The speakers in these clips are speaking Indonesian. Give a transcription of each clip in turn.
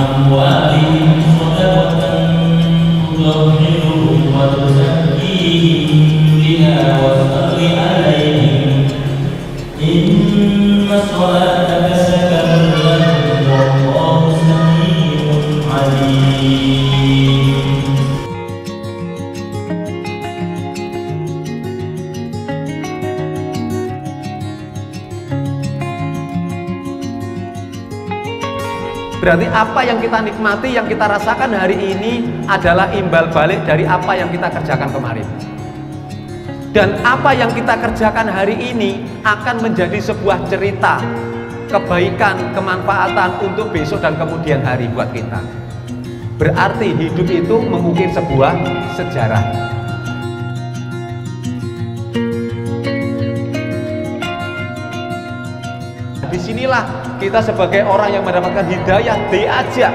أموالهم صدقة تطهرهم وتزكيهم بها وصل عليهم إن صلاتك سكن لهم والله سميع عليم. Berarti apa yang kita nikmati, yang kita rasakan hari ini adalah imbal balik dari apa yang kita kerjakan kemarin. Dan apa yang kita kerjakan hari ini akan menjadi sebuah cerita kebaikan, kemanfaatan untuk besok dan kemudian hari buat kita. Berarti hidup itu mengukir sebuah sejarah. Disinilah kita sebagai orang yang mendapatkan hidayah diajak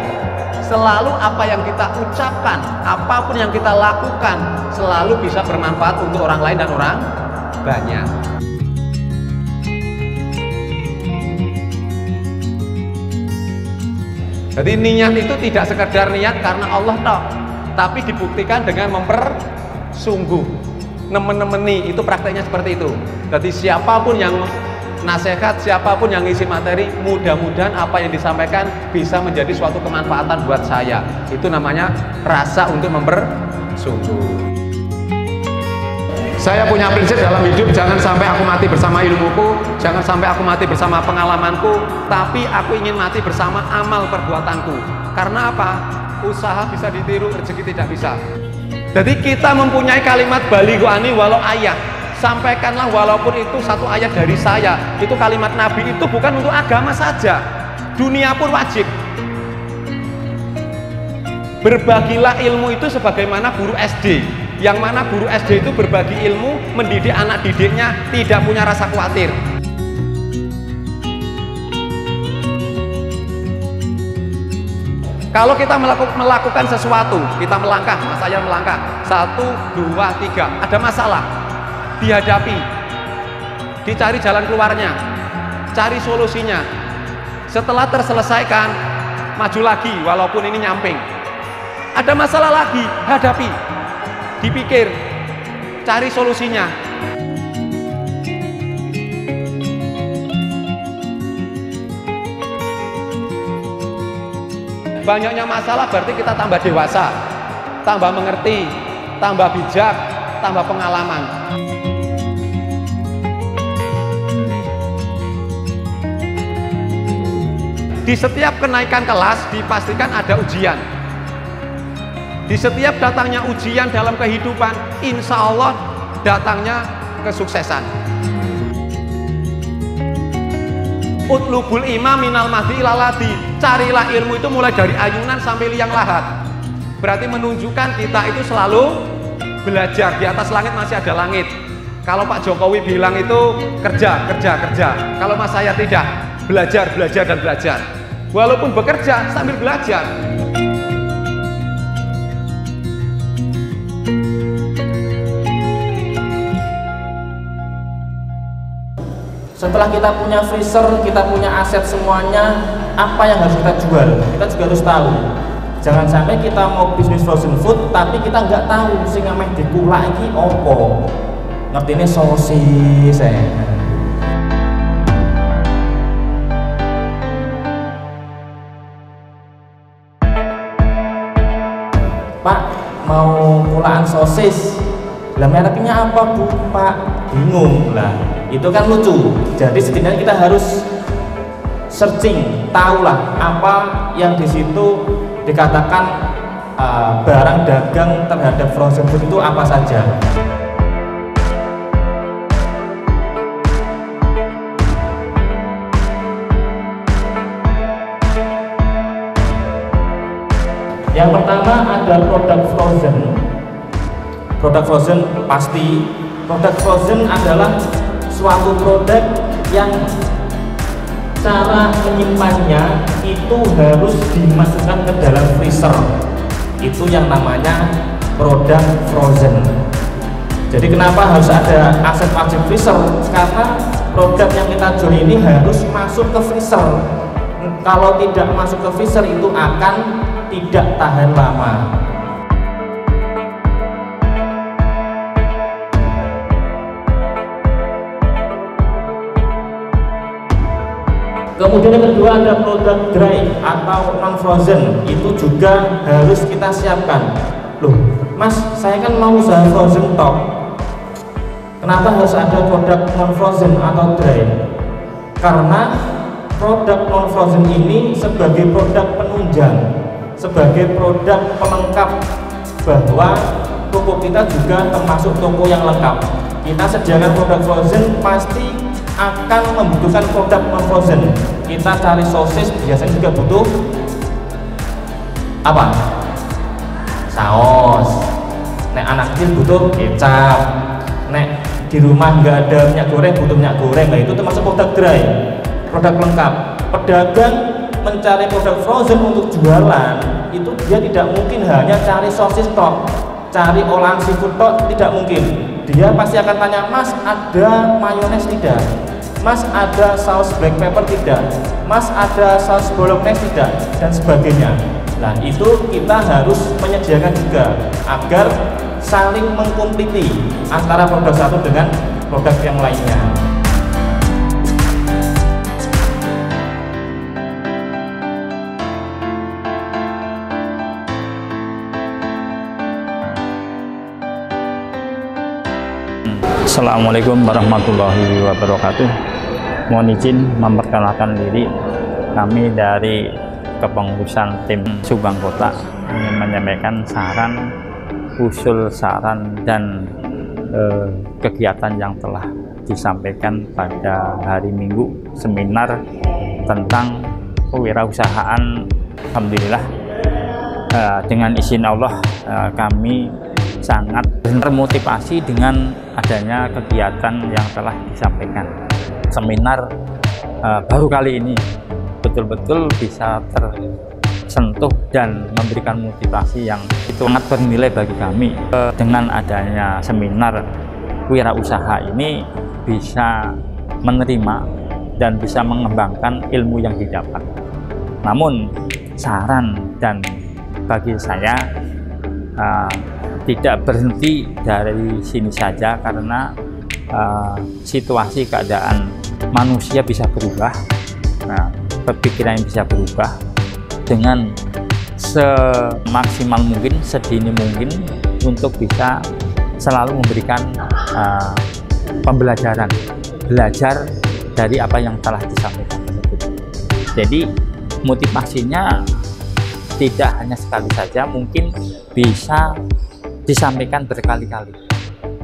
selalu apa yang kita ucapkan, apapun yang kita lakukan selalu bisa bermanfaat untuk orang lain dan orang banyak. Jadi niat itu tidak sekedar niat karena Allah toh, tapi dibuktikan dengan mempersungguh, nemen-nemeni, itu prakteknya seperti itu. Jadi siapapun yang nasihat, siapapun yang ngisi materi, mudah-mudahan apa yang disampaikan bisa menjadi suatu kemanfaatan buat saya. Itu namanya rasa untuk mempersungguh. Saya punya prinsip dalam hidup, jangan sampai aku mati bersama ilmuku, jangan sampai aku mati bersama pengalamanku, tapi aku ingin mati bersama amal perbuatanku. Karena apa? Usaha bisa ditiru, rezeki tidak bisa. Jadi kita mempunyai kalimat balighu ani walau ayat. Sampaikanlah walaupun itu satu ayat dari saya. Itu kalimat Nabi, itu bukan untuk agama saja, dunia pun wajib. Berbagilah ilmu itu sebagaimana guru SD, yang mana guru SD itu berbagi ilmu, mendidik anak didiknya, tidak punya rasa khawatir. Kalau kita melakukan sesuatu, kita melangkah, mas saya melangkah, 1, 2, 3, ada masalah, dihadapi, dicari jalan keluarnya, cari solusinya. Setelah terselesaikan, maju lagi walaupun ini nyamping. Ada masalah lagi, hadapi, dipikir, cari solusinya. Banyaknya masalah berarti kita tambah dewasa, tambah mengerti, tambah bijak, tambah pengalaman. Di setiap kenaikan kelas dipastikan ada ujian. Di setiap datangnya ujian dalam kehidupan, insya Allah datangnya kesuksesan. Utlubul imam minal mahdi ilaladi. Carilah ilmu itu mulai dari ayunan sampai liang lahat. Berarti menunjukkan kita itu selalu belajar. Di atas langit masih ada langit. Kalau Pak Jokowi bilang itu kerja, kerja, kerja. Kalau Mas saya tidak, belajar, belajar, dan belajar. Walaupun bekerja sambil belajar. Setelah kita punya freezer, kita punya aset semuanya, apa yang harus kita jual? Kita juga harus tahu. Jangan sampai kita mau bisnis frozen food, tapi kita nggak tahu sing ameh dikulak iki opo. Ngertine sosis. Pak, mau kulaan sosis. Lah mereknya apa Bu? Pak, bingung lah. Itu kan lucu. Jadi setidaknya kita harus searching, tahulah apa yang di situ dikatakan barang dagang terhadap frozen food itu apa saja. Yang pertama ada produk frozen. Produk frozen pasti. Produk frozen adalah suatu produk yang cara menyimpannya itu harus dimasukkan ke dalam freezer. Itu yang namanya produk frozen. Jadi kenapa harus ada aset wajib freezer? Karena produk yang kita jual ini harus masuk ke freezer. kalau tidak masuk ke freezer itu akan tidak tahan lama. Kemudian yang kedua ada produk dry atau non frozen, itu juga harus kita siapkan. Loh, Mas, saya kan mau usaha frozen top. Kenapa harus ada produk non frozen atau dry? Karena produk non frozen ini sebagai produk penunjang, sebagai produk pelengkap bahwa toko kita juga termasuk toko yang lengkap. Kita sediakan produk frozen pasti akan membutuhkan produk non frozen. Kita cari sosis biasanya juga butuh apa? Saus. Nek anak kecil butuh kecap. Nek di rumah nggak ada minyak goreng butuh minyak goreng. Nah, itu termasuk produk dry, produk lengkap. Pedagang mencari produk frozen untuk jualan itu dia tidak mungkin hanya cari sosis tok, cari olahan seafood tok, tidak mungkin. Dia pasti akan tanya, Mas ada mayones tidak? Mas ada saus black pepper tidak? Mas ada saus bolognese tidak? Dan sebagainya. Nah itu kita harus menyediakan juga agar saling mengkompliti antara produk satu dengan produk yang lainnya. Assalamualaikum warahmatullahi wabarakatuh. Mohon izin memperkenalkan diri. Kami dari kepengurusan tim Subang Kota ingin menyampaikan saran, usul saran dan kegiatan yang telah disampaikan pada hari Minggu seminar tentang kewirausahaan. Alhamdulillah dengan izin Allah kami sangat termotivasi dengan adanya kegiatan yang telah disampaikan. Seminar baru kali ini betul-betul bisa tersentuh dan memberikan motivasi yang itu sangat bernilai bagi kami. Dengan adanya seminar wirausaha ini bisa menerima dan bisa mengembangkan ilmu yang didapat. Namun saran dan bagi saya tidak berhenti dari sini saja, karena situasi keadaan manusia bisa berubah. Nah, berpikiran bisa berubah dengan semaksimal mungkin, sedini mungkin untuk bisa selalu memberikan pembelajaran, belajar dari apa yang telah disampaikan tersebut. Jadi motivasinya tidak hanya sekali saja, mungkin bisa disampaikan berkali-kali.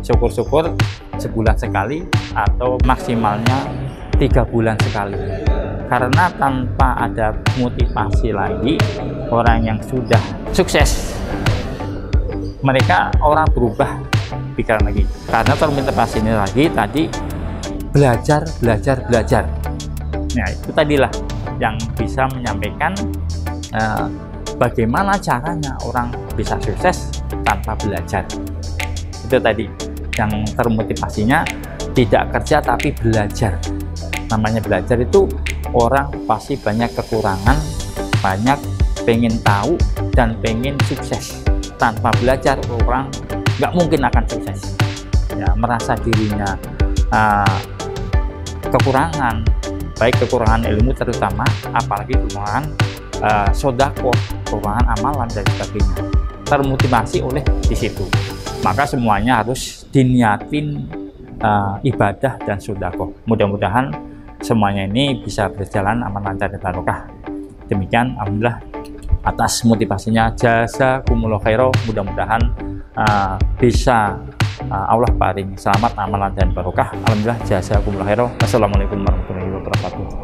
Syukur-syukur sebulan sekali atau maksimalnya 3 bulan sekali. Karena tanpa ada motivasi lagi, orang yang sudah sukses, mereka orang berubah pikiran lagi. Karena termotivasi ini lagi tadi belajar. Nah itu tadilah yang bisa menyampaikan bagaimana caranya orang bisa sukses tanpa belajar. Itu tadi yang termotivasinya tidak kerja tapi belajar. Namanya belajar itu orang pasti banyak kekurangan, banyak pengen tahu dan pengen sukses. Tanpa belajar orang nggak mungkin akan sukses. Ya, merasa dirinya kekurangan, baik kekurangan ilmu terutama, apalagi kekurangan sodako, kekurangan amalan dan sebagainya. Termotivasi oleh di situ. Maka semuanya harus diniatin ibadah dan sodako. Mudah-mudahan semuanya ini bisa berjalan aman, lancar, dan barokah. Demikian, alhamdulillah atas motivasinya, jazakumullah khairan. Mudah-mudahan bisa Allah paring selamat, aman, lancar, dan barokah. Alhamdulillah, jazakumullah khairan. Wassalamualaikum warahmatullahi wabarakatuh.